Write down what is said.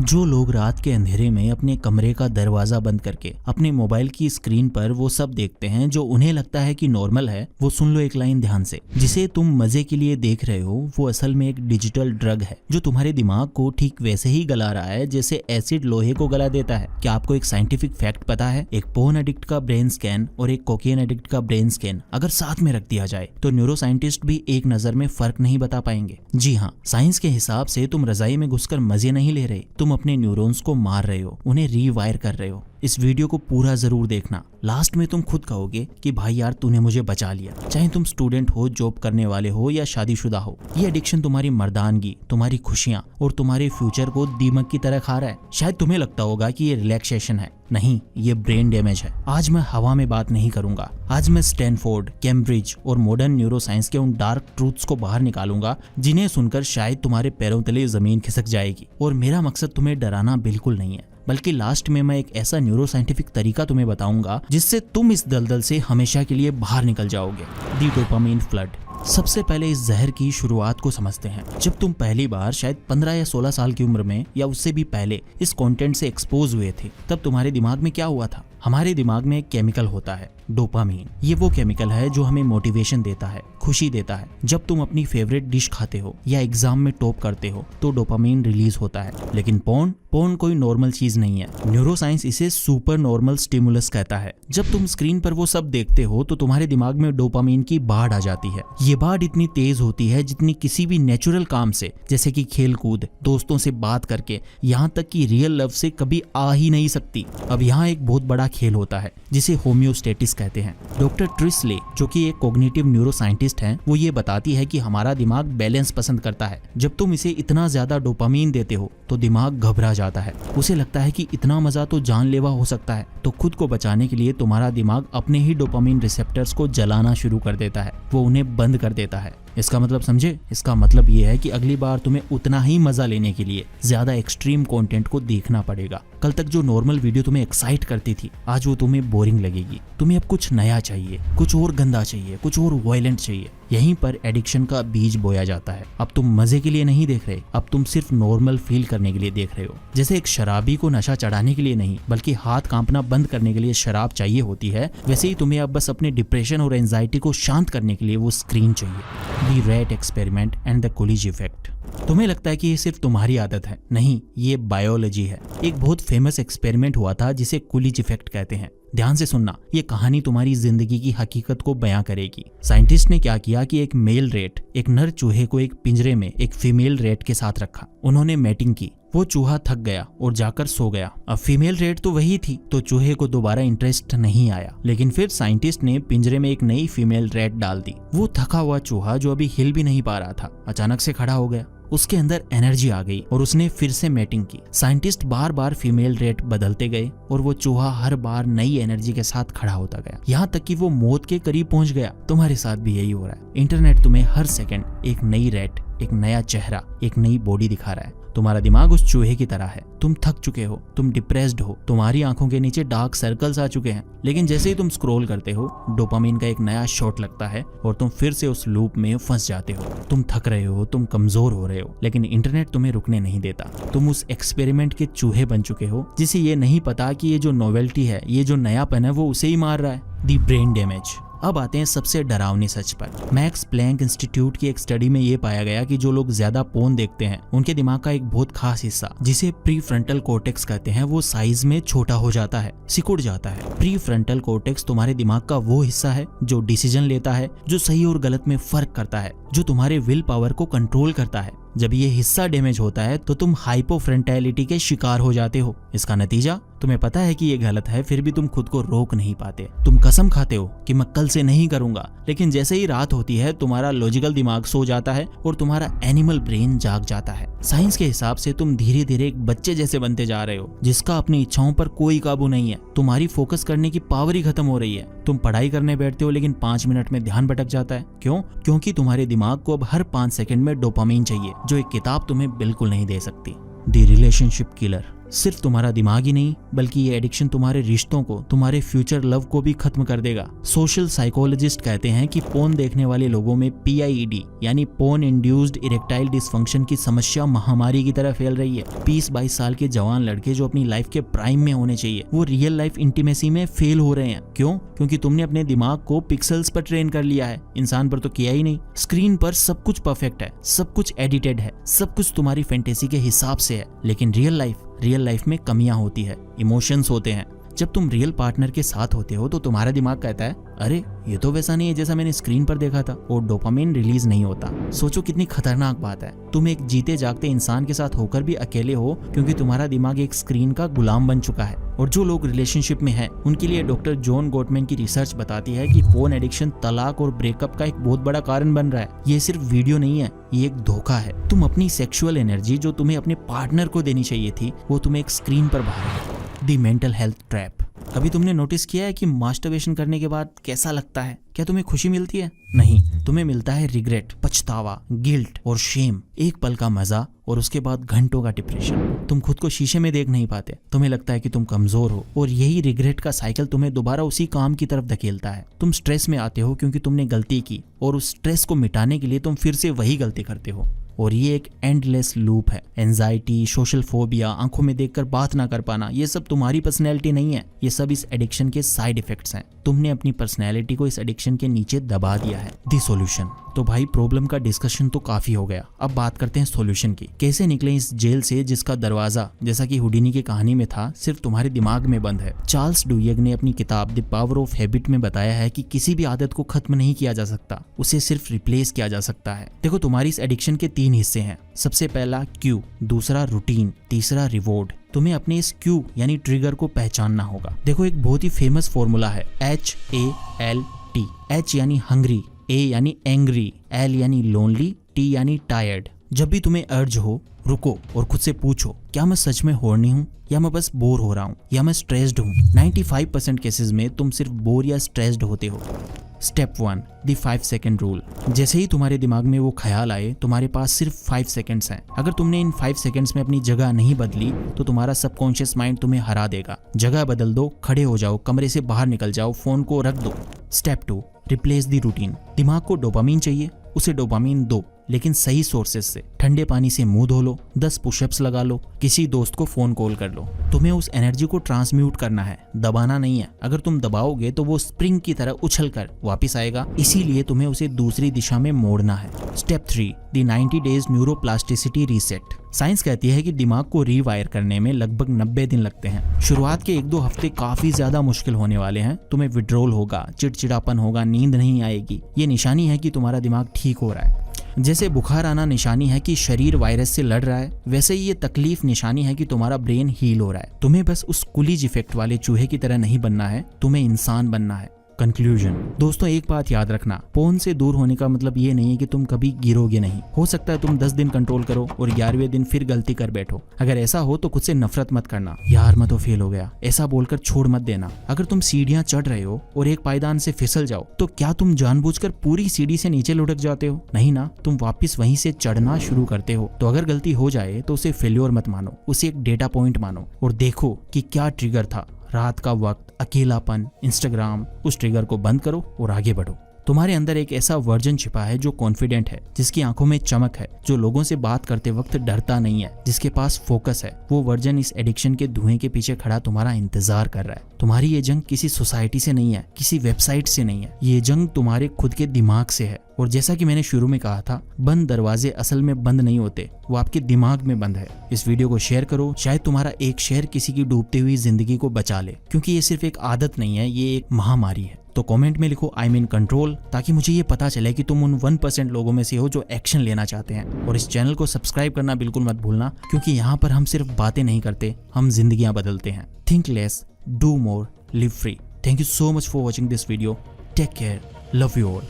जो लोग रात के अंधेरे में अपने कमरे का दरवाजा बंद करके अपने मोबाइल की स्क्रीन पर वो सब देखते हैं जो उन्हें लगता है कि नॉर्मल है, वो सुन लो एक लाइन ध्यान से। जिसे तुम मजे के लिए देख रहे हो वो असल में एक डिजिटल ड्रग है जो तुम्हारे दिमाग को ठीक वैसे ही गला रहा है जैसे एसिड लोहे को गला देता है। क्या आपको एक साइंटिफिक फैक्ट पता है? एक पोर्न एडिक्ट का ब्रेन स्कैन और एक कोकेन एडिक्ट का ब्रेन स्कैन अगर साथ में रख दिया जाए तो न्यूरो साइंटिस्ट भी एक नजर में फर्क नहीं बता पाएंगे। जी हाँ, साइंस के हिसाब से तुम रजाई में घुसकर मजे नहीं ले रहे, तुम अपने न्यूरॉन्स को मार रहे हो, उन्हें रीवायर कर रहे हो। इस वीडियो को पूरा जरूर देखना, लास्ट में तुम खुद कहोगे कि भाई यार तूने मुझे बचा लिया। चाहे तुम स्टूडेंट हो, जॉब करने वाले हो या शादीशुदा हो, ये एडिक्शन तुम्हारी मर्दानगी, तुम्हारी खुशियां और तुम्हारे फ्यूचर को दीमक की तरह खा रहा है। शायद तुम्हें लगता होगा कि ये रिलैक्सेशन है, नहीं, ये ब्रेन डैमेज है। आज मैं हवा में बात नहीं करूंगा, आज मैं स्टैनफोर्ड, कैम्ब्रिज और मॉडर्न न्यूरोसाइंस के उन डार्क ट्रूथ्स को बाहर निकालूंगा जिन्हें सुनकर शायद तुम्हारे पैरों तले जमीन खिसक जाएगी। और मेरा मकसद तुम्हें डराना बिल्कुल नहीं है, बल्कि लास्ट में मैं एक ऐसा न्यूरोसाइंटिफिक तरीका तुम्हें बताऊंगा जिससे तुम इस दलदल से हमेशा के लिए बाहर निकल जाओगे। दी डोपामाइन फ्लड। सबसे पहले इस जहर की शुरुआत को समझते हैं। जब तुम पहली बार शायद 15 या 16 साल की उम्र में या उससे भी पहले इस कंटेंट से एक्सपोज हुए थे, तब तुम्हारे दिमाग में क्या हुआ था? हमारे दिमाग में एक केमिकल होता है डोपामीन। ये वो केमिकल है जो हमें मोटिवेशन देता है, खुशी देता है। जब तुम अपनी फेवरेट डिश खाते हो या एग्जाम में टॉप करते हो तो डोपामीन रिलीज होता है। लेकिन पोर्न कोई नॉर्मल चीज नहीं है। न्यूरोसाइंस इसे सुपर नॉर्मल स्टिमुलस कहता है। जब तुम स्क्रीन पर वो सब देखते हो तो तुम्हारे दिमाग में डोपामीन की बाढ़ आ जाती है। ये बाढ़ इतनी तेज होती है जितनी किसी भी नेचुरल काम से, जैसे कि खेल कूद, दोस्तों से बात करके, यहाँ तक कि रियल लव से कभी आ ही नहीं सकती। अब यहाँ एक बहुत बड़ा खेल होता है जिसे होम्योस्टेटिस कहते हैं। डॉक्टर ट्रिसले, जो कि एक कॉग्निटिव न्यूरोसाइंटिस्ट हैं, वो ये बताती है कि हमारा दिमाग बैलेंस पसंद करता है। जब तुम इसे इतना ज्यादा डोपामीन देते हो तो दिमाग घबरा जाता है। उसे लगता है कि इतना मजा तो जानलेवा हो सकता है। तो खुद को बचाने के लिए तुम्हारा दिमाग अपने ही डोपामीन रिसेप्टर्स को जलाना शुरू कर देता है, वो उन्हें बंद कर देता है। इसका मतलब समझे? इसका मतलब ये है कि अगली बार तुम्हें उतना ही मजा लेने के लिए ज्यादा एक्सट्रीम कंटेंट को देखना पड़ेगा। कल तक जो नॉर्मल वीडियो तुम्हें एक्साइट करती थी, आज वो तुम्हें बोरिंग लगेगी। तुम्हें अब कुछ नया चाहिए, कुछ और गंदा चाहिए, कुछ और वायलेंट चाहिए। यहीं पर एडिक्शन का बीज बोया जाता है। अब तुम मजे के लिए नहीं देख रहे, अब तुम सिर्फ नॉर्मल फील करने के लिए देख रहे हो। जैसे एक शराबी को नशा चढ़ाने के लिए नहीं बल्कि हाथ कांपना बंद करने के लिए शराब चाहिए होती है, वैसे ही तुम्हें अब बस अपने डिप्रेशन और एंजाइटी को शांत करने के लिए वो स्क्रीन चाहिए। The rat experiment and the Coolidge effect. तुम्हें लगता है कि ये सिर्फ तुम्हारी आदत है, नहीं, ये बायोलॉजी है। एक बहुत फेमस एक्सपेरिमेंट हुआ था जिसे कुलिज इफेक्ट कहते हैं। ध्यान से सुनना, ये कहानी तुम्हारी जिंदगी की हकीकत को बयां करेगी। साइंटिस्ट ने क्या किया कि एक मेल रेट, एक नर चूहे को एक पिंजरे में एक फीमेल रेट के साथ रखा। उन्होंने मैटिंग की। वो चूहा थक गया और जाकर सो गया। अब फीमेल रेट तो वही थी, तो चूहे को दोबारा इंटरेस्ट नहीं आया। लेकिन फिर साइंटिस्ट ने पिंजरे में एक नई फीमेल रेट डाल दी। वो थका हुआ चूहा जो अभी हिल भी नहीं पा रहा था, अचानक से खड़ा हो गया। उसके अंदर एनर्जी आ गई और उसने फिर से मैटिंग की। साइंटिस्ट बार बार फीमेल रेट बदलते गए और वो चूहा हर बार नई एनर्जी के साथ खड़ा होता गया, यहाँ तक कि वो मौत के करीब पहुंच गया। तुम्हारे साथ भी यही हो रहा है। इंटरनेट तुम्हें हर सेकंड एक नई रेट, एक नया चेहरा, एक नई बॉडी दिखा रहा है। तुम्हारा दिमाग उस चूहे की तरह है। तुम थक चुके हो, तुम डिप्रेस्ड हो, तुम्हारी आंखों के नीचे डार्क सर्कल्स आ चुके हैं। लेकिन जैसे ही तुम स्क्रॉल करते हो, डोपामीन का एक नया शॉट लगता है और तुम फिर से उस लूप में फंस जाते हो। तुम थक रहे हो, तुम कमजोर हो रहे हो, लेकिन इंटरनेट तुम्हें रुकने नहीं देता। तुम उस एक्सपेरिमेंट के चूहे बन चुके हो जिसे ये नहीं पता कि ये जो नोवेल्टी है, ये जो नयापन है, वो उसे ही मार रहा है। दी ब्रेन डैमेज। अब आते हैं सबसे डरावनी सच पर। मैक्स प्लैंक इंस्टीट्यूट की एक स्टडी में ये पाया गया कि जो लोग ज्यादा पोर्न देखते हैं, उनके दिमाग का एक बहुत खास हिस्सा, जिसे प्री फ्रंटल कॉर्टेक्स कहते हैं, वो साइज में छोटा हो जाता है, सिकुड़ जाता है। प्री फ्रंटल कॉर्टेक्स तुम्हारे दिमाग का वो हिस्सा है जो डिसीजन लेता है, जो सही और गलत में फर्क करता है, जो तुम्हारे विल पावर को कंट्रोल करता है। जब ये हिस्सा डैमेज होता है तो तुम हाइपोफ्रंटैलिटी के शिकार हो जाते हो। इसका नतीजा, तुम्हें पता है कि ये गलत है, फिर भी तुम खुद को रोक नहीं पाते। तुम कसम खाते हो कि मैं कल से नहीं करूंगा, लेकिन जैसे ही रात होती है तुम्हारा लॉजिकल दिमाग सो जाता है और तुम्हारा एनिमल ब्रेन जाग जाता है। साइंस के हिसाब से तुम धीरे धीरे एक बच्चे जैसे बनते जा रहे हो जिसका अपनी इच्छाओं पर कोई काबू नहीं है। तुम्हारी फोकस करने की पावर ही खत्म हो रही है। तुम पढ़ाई करने बैठते हो लेकिन 5 मिनट में ध्यान भटक जाता है। क्यों? क्योंकि तुम्हारे दिमाग को अब हर 5 सेकंड में डोपामीन चाहिए, जो एक किताब तुम्हें बिल्कुल नहीं दे सकती। The relationship killer. सिर्फ तुम्हारा दिमाग ही नहीं बल्कि ये एडिक्शन तुम्हारे रिश्तों को, तुम्हारे फ्यूचर लव को भी खत्म कर देगा। सोशल साइकोलॉजिस्ट कहते हैं कि पोर्न देखने वाले लोगों में PIED यानी पोर्न इंड्यूस्ड इरेक्टाइल डिसफंक्शन की समस्या महामारी की तरह फैल रही है। 20-22 साल के जवान लड़के जो अपनी लाइफ के प्राइम में होने चाहिए वो रियल लाइफ इंटीमेसी में फेल हो रहे हैं। क्यों? क्योंकि तुमने अपने दिमाग को पिक्सल्स पर ट्रेन कर लिया है, इंसान पर तो किया ही नहीं। स्क्रीन पर सब कुछ परफेक्ट है, सब कुछ एडिटेड है, सब कुछ तुम्हारी फैंटेसी के हिसाब से है, लेकिन रियल लाइफ में कमियां होती है, इमोशंस होते हैं। जब तुम रियल पार्टनर के साथ होते हो तो तुम्हारा दिमाग कहता है अरे ये तो वैसा नहीं है जैसा मैंने स्क्रीन पर देखा था, और डोपामिन रिलीज नहीं होता। सोचो कितनी खतरनाक बात है। तुम एक जीते जागते इंसान के साथ होकर भी अकेले हो क्योंकि तुम्हारा दिमाग एक स्क्रीन का गुलाम बन चुका है। और जो लोग रिलेशनशिप में हैं उनके लिए डॉक्टर जॉन गोटमैन की रिसर्च बताती है कि फोन एडिक्शन तलाक और ब्रेकअप का एक बहुत बड़ा कारण बन रहा है। ये सिर्फ वीडियो नहीं है, ये एक धोखा है। तुम अपनी सेक्सुअल एनर्जी जो तुम्हें अपने पार्टनर को देनी चाहिए थी वो तुम्हें एक स्क्रीन पर बहा रहे हो। The mental health trap. कभी तुमने नोटिस किया है कि मास्टरबेशन करने के बाद कैसा लगता है? क्या तुम्हें खुशी मिलती है? नहीं, तुम्हें मिलता है रिग्रेट, पछतावा, गिल्ट और शेम। एक पल का मजा और उसके बाद घंटों का डिप्रेशन। तुम खुद को शीशे में देख नहीं पाते, तुम्हें लगता है कि तुम कमजोर हो, और यही रिग्रेट का साइकिल तुम्हें दोबारा उसी काम की तरफ धकेलता है। तुम स्ट्रेस में आते हो क्योंकि तुमने गलती की, और उस स्ट्रेस को मिटाने के लिए तुम फिर से वही गलती करते हो, और ये एक एंडलेस लूप है। एंजाइटी, सोशल फोबिया, आंखों में देखकर बात ना कर पाना, ये सब तुम्हारी पर्सनैलिटी नहीं है, ये सब इस एडिक्शन के साइड इफेक्ट्स हैं। तुमने अपनी पर्सनैलिटी को इस एडिक्शन के नीचे दबा दिया है। The solution. तो भाई प्रॉब्लम का डिस्कशन तो काफी हो गया, अब बात करते हैं सॉल्यूशन की। कैसे निकले इस जेल से जिसका दरवाजा, जैसा कि हुडिनी की कहानी में था, सिर्फ तुम्हारे दिमाग में बंद है। चार्ल्स डुयग ने अपनी किताब द पावर ऑफ हैबिट में बताया है कि किसी भी आदत को खत्म नहीं किया जा सकता, उसे सिर्फ रिप्लेस किया जा सकता है। देखो, तुम्हारी इस एडिक्शन के 3 हिस्से हैं। सबसे पहला क्यू, दूसरा रूटीन, तीसरा रिवॉर्ड। तुम्हें अपने इस क्यू यानी ट्रिगर को पहचानना होगा। देखो, एक बहुत ही फेमस फॉर्मूला है HALT। H यानी हंग्री, A यानी एंग्री, L यानी लोनली, T यानी टायर्ड। जब भी तुम्हें अर्ज हो, रुको और खुद से पूछो, क्या मैं सच में हॉर्नी हूँ, या मैं बस बोर हो रहा हूँ, या मैं स्ट्रेस्ड हूँ। 95% केसेस में तुम सिर्फ बोर या स्ट्रेस्ड होते हो। Step 1, the 5 second rule. जैसे ही तुम्हारे दिमाग में वो ख्याल आए, तुम्हारे पास सिर्फ 5 सेकेंड्स हैं। अगर तुमने इन 5 सेकेंड्स में अपनी जगह नहीं बदली तो तुम्हारा सबकॉन्शियस माइंड तुम्हें हरा देगा। जगह बदल दो, खड़े हो जाओ, कमरे से बाहर निकल जाओ, फोन को रख दो। Step 2, replace the routine. दिमाग को डोपामीन चाहिए, उसे डोपामीन दो, लेकिन सही सोर्सेज से। ठंडे पानी से मुंह धो लो, 10 पुशअप्स लगा लो, किसी दोस्त को फोन कॉल कर लो। तुम्हें उस एनर्जी को ट्रांसम्यूट करना है, दबाना नहीं है। अगर तुम दबाओगे तो वो स्प्रिंग की तरह उछल कर वापिस आएगा, इसीलिए तुम्हें उसे दूसरी दिशा में मोड़ना है। Step 3, the 90 days neuroplasticity reset. Science कहती है कि दिमाग को रीवायर करने में लगभग 90 दिन लगते हैं। शुरुआत के 1-2 हफ्ते काफी ज्यादा मुश्किल होने वाले हैं। तुम्हें विड्रॉल होगा, चिड़चिड़ापन होगा, नींद नहीं आएगी। ये निशानी है कि तुम्हारा दिमाग ठीक हो रहा है। जैसे बुखार आना निशानी है कि शरीर वायरस से लड़ रहा है, वैसे ही ये तकलीफ निशानी है कि तुम्हारा ब्रेन हील हो रहा है। तुम्हें बस उस कुलीज इफेक्ट वाले चूहे की तरह नहीं बनना है, तुम्हें इंसान बनना है। कंक्लूजन। दोस्तों, एक बात याद रखना, फोन से दूर होने का मतलब ये नहीं है कि तुम कभी गिरोगे नहीं। हो सकता है तुम 10 दिन कंट्रोल करो और 11वें दिन फिर गलती कर बैठो। अगर ऐसा हो तो खुद से नफरत मत करना, यार मैं तो फेल हो गया, ऐसा बोलकर छोड़ मत देना। अगर तुम सीढ़ियां चढ़ रहे हो और एक पायदान से फिसल जाओ तो क्या तुम जानबूझकर पूरी सीढ़ी से नीचे लुढ़क जाते हो? नहीं ना, तुम वापिस वहीं से चढ़ना शुरू करते हो। तो अगर गलती हो जाए तो उसे फेल्योर मत मानो, उसे एक डेटा पॉइंट मानो और देखो कि क्या ट्रिगर था। रात का वक्त, अकेलापन, इंस्टाग्राम, उस ट्रिगर को बंद करो और आगे बढ़ो। तुम्हारे अंदर एक ऐसा वर्जन छिपा है जो कॉन्फिडेंट है, जिसकी आंखों में चमक है, जो लोगों से बात करते वक्त डरता नहीं है, जिसके पास फोकस है। वो वर्जन इस एडिक्शन के धुएं के पीछे खड़ा तुम्हारा इंतजार कर रहा है। तुम्हारी ये जंग किसी सोसाइटी से नहीं है, किसी वेबसाइट से नहीं है, ये जंग तुम्हारे खुद के दिमाग से है। और जैसा कि मैंने शुरू में कहा था, बंद दरवाजे असल में बंद नहीं होते, वो आपके दिमाग में बंद है। इस वीडियो को शेयर करो, शायद तुम्हारा एक शेयर किसी की डूबती हुई जिंदगी को बचा ले, क्योंकि ये सिर्फ एक आदत नहीं है, ये एक महामारी है। तो कमेंट में लिखो आई मीन कंट्रोल, ताकि मुझे ये पता चले कि तुम उन 1% लोगों में से हो जो एक्शन लेना चाहते हैं। और इस चैनल को सब्सक्राइब करना बिल्कुल मत भूलना, क्योंकि यहाँ पर हम सिर्फ बातें नहीं करते, हम जिंदगियां बदलते हैं। Think less, do more, live free. Thank you so much for watching this video. Take care, love you all.